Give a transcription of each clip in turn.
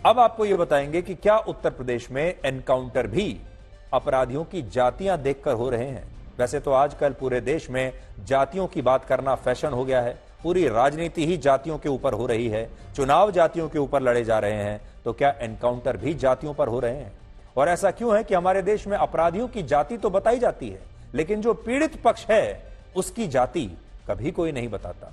अब आपको यह बताएंगे कि क्या उत्तर प्रदेश में एनकाउंटर भी अपराधियों की जातियां देखकर हो रहे हैं। वैसे तो आजकल पूरे देश में जातियों की बात करना फैशन हो गया है, पूरी राजनीति ही जातियों के ऊपर हो रही है, चुनाव जातियों के ऊपर लड़े जा रहे हैं, तो क्या एनकाउंटर भी जातियों पर हो रहे हैं? और ऐसा क्यों है कि हमारे देश में अपराधियों की जाति तो बताई जाती है, लेकिन जो पीड़ित पक्ष है उसकी जाति कभी कोई नहीं बताता।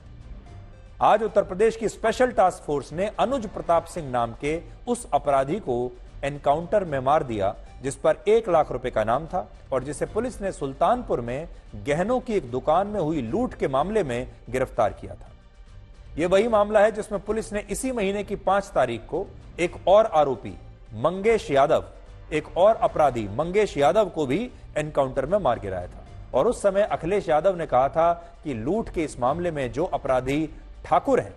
आज उत्तर प्रदेश की स्पेशल टास्क फोर्स ने अनुज प्रताप सिंह नाम के उस अपराधी को एनकाउंटर में मार दिया जिस पर 1 लाख रुपए का नाम था और जिसे पुलिस ने सुल्तानपुर में गहनों की एक दुकान में हुई लूट के मामले में गिरफ्तार किया था। यह वही मामला है जिसमें पुलिस ने इसी महीने की 5 तारीख को एक और आरोपी मंगेश यादव, एक और अपराधी मंगेश यादव को भी एनकाउंटर में मार गिराया था। और उस समय अखिलेश यादव ने कहा था कि लूट के इस मामले में जो अपराधी ठाकुर हैं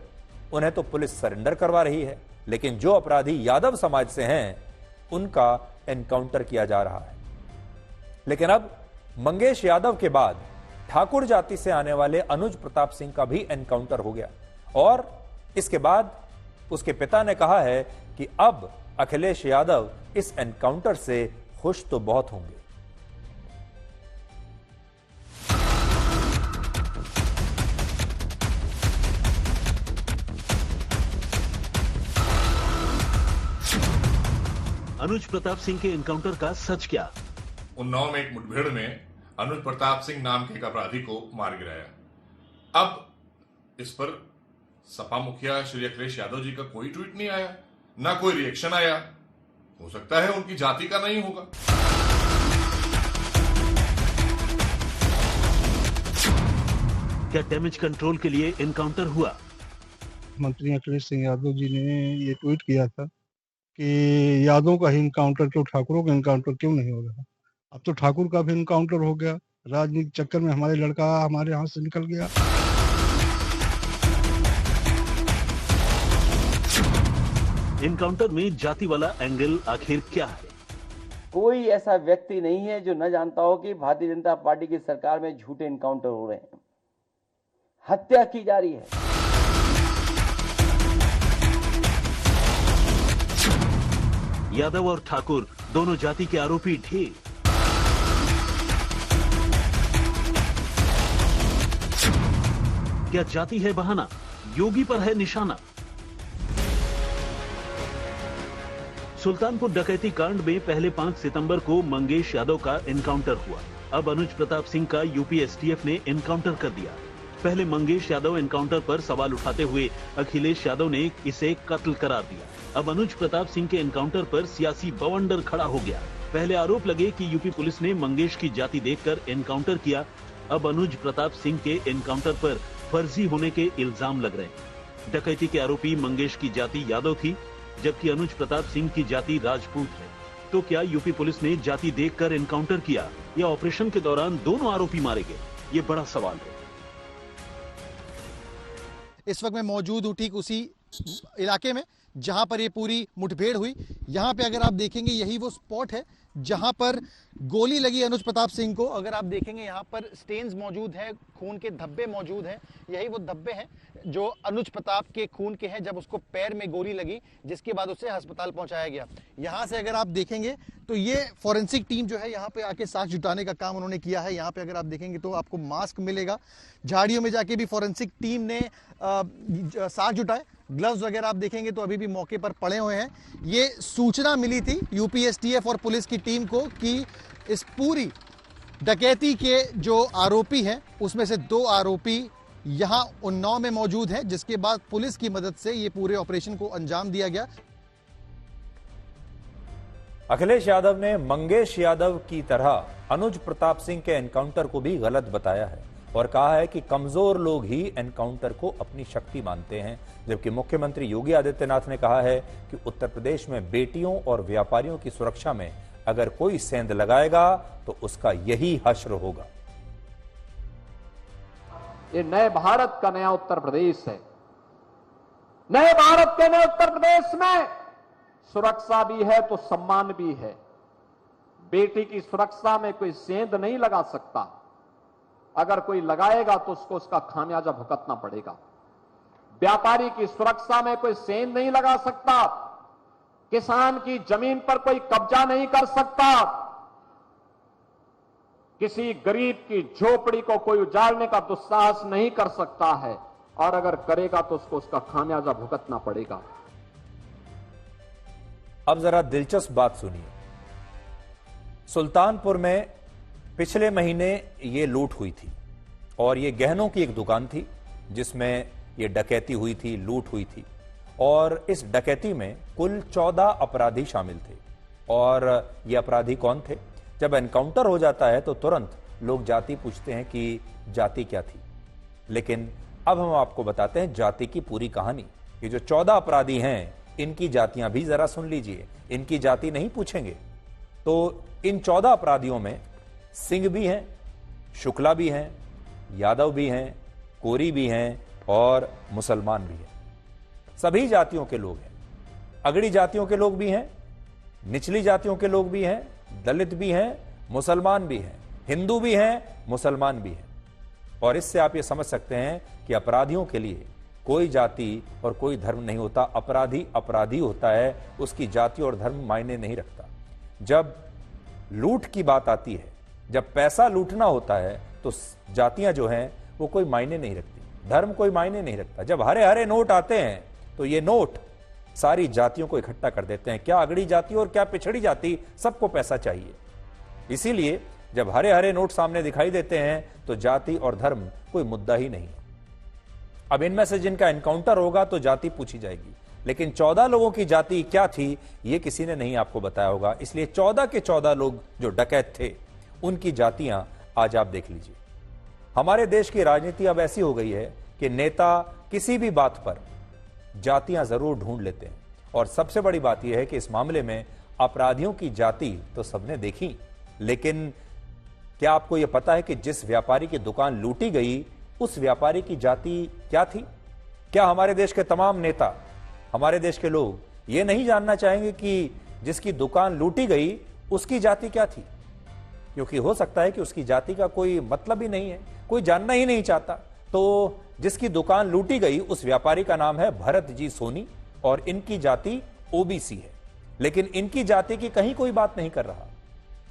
उन्हें तो पुलिस सरेंडर करवा रही है, लेकिन जो अपराधी यादव समाज से हैं उनका एनकाउंटर किया जा रहा है। लेकिन अब मंगेश यादव के बाद ठाकुर जाति से आने वाले अनुज प्रताप सिंह का भी एनकाउंटर हो गया और इसके बाद उसके पिता ने कहा है कि अब अखिलेश यादव इस एनकाउंटर से खुश तो बहुत होंगे। अनुज प्रताप सिंह के एनकाउंटर का सच क्या? उन्नाव में एक मुठभेड़ में अनुज प्रताप सिंह नाम के एक अपराधी को मार गिराया। अब इस पर सपा मुखिया श्री अखिलेश यादव जी का कोई ट्वीट नहीं आया, ना कोई रिएक्शन आया। हो सकता है उनकी जाति का नहीं होगा। क्या डैमेज कंट्रोल के लिए एनकाउंटर हुआ? मंत्री अखिलेश सिंह यादव जी ने ये ट्वीट किया था कि यादव का ही इनकाउंटर तो ठाकुरों का इनकाउंटर क्यों नहीं हो रहा। अब तो ठाकुर का भी इनकाउंटर हो गया, राजनीतिक चक्कर में हमारे लड़का हमारे हाथ से निकल गया। इनकाउंटर में जाति वाला एंगल आखिर क्या है? कोई ऐसा व्यक्ति नहीं है जो न जानता हो कि भारतीय जनता पार्टी की सरकार में झूठे इनकाउंटर हो रहे हैं, हत्या की जा रही है। यादव और ठाकुर दोनों जाति के आरोपी ढेर। क्या जाति है बहाना, योगी पर है निशाना? सुल्तानपुर डकैती कांड में पहले 5 सितंबर को मंगेश यादव का एनकाउंटर हुआ। अब अनुज प्रताप सिंह का यूपी एसटीएफ ने एनकाउंटर कर दिया। पहले मंगेश यादव एनकाउंटर पर सवाल उठाते हुए अखिलेश यादव ने इसे कत्ल करार दिया। अब अनुज प्रताप सिंह के एनकाउंटर पर सियासी बवंडर खड़ा हो गया। पहले आरोप लगे कि यूपी पुलिस ने मंगेश की जाति देखकर एनकाउंटर किया। अब अनुज प्रताप सिंह के एनकाउंटर पर फर्जी होने के इल्जाम लग रहे हैं। डकैती के आरोपी मंगेश की जाति यादव थी, जबकि अनुज प्रताप सिंह की जाति राजपूत है। तो क्या यूपी पुलिस ने जाति देखकर एनकाउंटर किया या ऑपरेशन के दौरान दोनों आरोपी मारे गए? ये बड़ा सवाल है। इस वक्त मैं मौजूद हूँ ठीक उसी इलाके में जहां पर ये पूरी मुठभेड़ हुई। यहां पे अगर आप देखेंगे यही वो स्पॉट है जहां पर गोली लगी अनुज प्रताप सिंह को। अगर आप देखेंगे यहाँ पर स्टेन्स मौजूद है, खून के धब्बे मौजूद हैं। यही वो धब्बे हैं जो अनुज प्रताप के खून के हैं जब उसको पैर में गोली लगी, जिसके बाद उसे अस्पताल पहुंचाया गया। यहाँ से अगर आप देखेंगे तो ये फॉरेंसिक टीम जो है यहाँ पे आके साक्ष्य जुटाने का काम उन्होंने किया है। यहाँ पे अगर आप देखेंगे तो आपको मास्क मिलेगा। झाड़ियों में जाके भी फॉरेंसिक टीम ने साक्ष्य जुटाए। ग्लव्स वगैरह आप देखेंगे तो अभी भी मौके पर पड़े हुए हैं। ये सूचना मिली थी यूपी एसटीएफ और पुलिस की टीम को कि इस पूरी डकैती के जो आरोपी हैं उसमें से 2 आरोपी यहां उन्नाव में मौजूद हैं, जिसके बाद पुलिस की मदद से ये पूरे ऑपरेशन को अंजाम दिया गया। अखिलेश यादव ने मंगेश यादव की तरह अनुज प्रताप सिंह के एनकाउंटर को भी गलत बताया है और कहा है कि कमजोर लोग ही एनकाउंटर को अपनी शक्ति मानते हैं, जबकि मुख्यमंत्री योगी आदित्यनाथ ने कहा है कि उत्तर प्रदेश में बेटियों और व्यापारियों की सुरक्षा में अगर कोई सेंध लगाएगा तो उसका यही हश्र होगा। ये नए भारत का नया उत्तर प्रदेश है। नए भारत के नए उत्तर प्रदेश में सुरक्षा भी है तो सम्मान भी है। बेटी की सुरक्षा में कोई सेंध नहीं लगा सकता। अगर कोई लगाएगा तो उसको उसका खामियाजा भुगतना पड़ेगा। व्यापारी की सुरक्षा में कोई सेंध नहीं लगा सकता। किसान की जमीन पर कोई कब्जा नहीं कर सकता, किसी गरीब की झोपड़ी को कोई उजाड़ने का दुस्साहस नहीं कर सकता है, और अगर करेगा तो उसको उसका खामियाजा भुगतना पड़ेगा। अब जरा दिलचस्प बात सुनिए। सुल्तानपुर में पिछले महीने ये लूट हुई थी और ये गहनों की एक दुकान थी जिसमें ये डकैती हुई थी, लूट हुई थी, और इस डकैती में कुल 14 अपराधी शामिल थे। और ये अपराधी कौन थे? जब एनकाउंटर हो जाता है तो तुरंत लोग जाति पूछते हैं कि जाति क्या थी, लेकिन अब हम आपको बताते हैं जाति की पूरी कहानी। ये जो 14 अपराधी हैं इनकी जातियां भी जरा सुन लीजिए। इनकी जाति नहीं पूछेंगे तो इन 14 अपराधियों में सिंह भी हैं, शुक्ला भी हैं, यादव भी हैं, कोरी भी हैं और मुसलमान भी हैं। सभी जातियों के लोग हैं। अगड़ी जातियों के लोग भी हैं, निचली जातियों के लोग भी हैं, दलित भी हैं, मुसलमान भी हैं, हिंदू भी हैं, मुसलमान भी हैं। और इससे आप ये समझ सकते हैं कि अपराधियों के लिए कोई जाति और कोई धर्म नहीं होता। अपराधी अपराधी होता है, उसकी जाति और धर्म मायने नहीं रखता। जब लूट की बात आती है, जब पैसा लूटना होता है तो जातियां जो हैं वो कोई मायने नहीं रखती, धर्म कोई मायने नहीं रखता। जब हरे हरे नोट आते हैं तो ये नोट सारी जातियों को इकट्ठा कर देते हैं। क्या अगड़ी जाति और क्या पिछड़ी जाति, सबको पैसा चाहिए। इसीलिए जब हरे हरे नोट सामने दिखाई देते हैं तो जाति और धर्म कोई मुद्दा ही नहीं। अब इनमें से जिनका एनकाउंटर होगा तो जाति पूछी जाएगी, लेकिन 14 लोगों की जाति क्या थी ये किसी ने नहीं आपको बताया होगा। इसलिए 14 के 14 लोग जो डकैत थे उनकी जातियां आज आप देख लीजिए। हमारे देश की राजनीति अब ऐसी हो गई है कि नेता किसी भी बात पर जातियां जरूर ढूंढ लेते हैं, और सबसे बड़ी बात यह है कि इस मामले में अपराधियों की जाति तो सबने देखी, लेकिन क्या आपको यह पता है कि जिस व्यापारी की दुकान लूटी गई उस व्यापारी की जाति क्या थी? क्या हमारे देश के तमाम नेता, हमारे देश के लोग ये नहीं जानना चाहेंगे कि जिसकी दुकान लूटी गई उसकी जाति क्या थी? क्योंकि हो सकता है कि उसकी जाति का कोई मतलब ही नहीं है, कोई जानना ही नहीं चाहता। तो जिसकी दुकान लूटी गई उस व्यापारी का नाम है भरत जी सोनी और इनकी जाति ओबीसी है, लेकिन इनकी जाति की कहीं कोई बात नहीं कर रहा।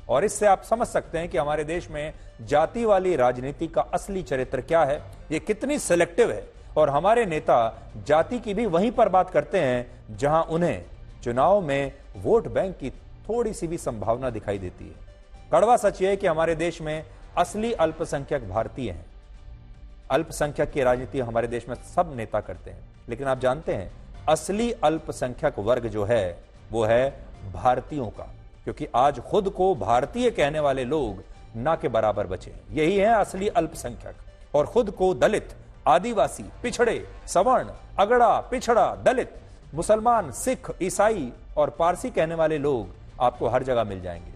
और इससे आप समझ सकते हैं कि हमारे देश में जाति वाली राजनीति का असली चरित्र क्या है, ये कितनी सिलेक्टिव है। और हमारे नेता जाति की भी वहीं पर बात करते हैं जहां उन्हें चुनाव में वोट बैंक की थोड़ी सी भी संभावना दिखाई देती है। कड़वा सच यह है कि हमारे देश में असली अल्पसंख्यक भारतीय हैं। अल्पसंख्यक की राजनीति हमारे देश में सब नेता करते हैं, लेकिन आप जानते हैं असली अल्पसंख्यक वर्ग जो है वो है भारतीयों का, क्योंकि आज खुद को भारतीय कहने वाले लोग ना के बराबर बचे हैं। यही है असली अल्पसंख्यक। और खुद को दलित, आदिवासी, पिछड़े, सवर्ण, अगड़ा, पिछड़ा, दलित, मुसलमान, सिख, ईसाई और पारसी कहने वाले लोग आपको हर जगह मिल जाएंगे।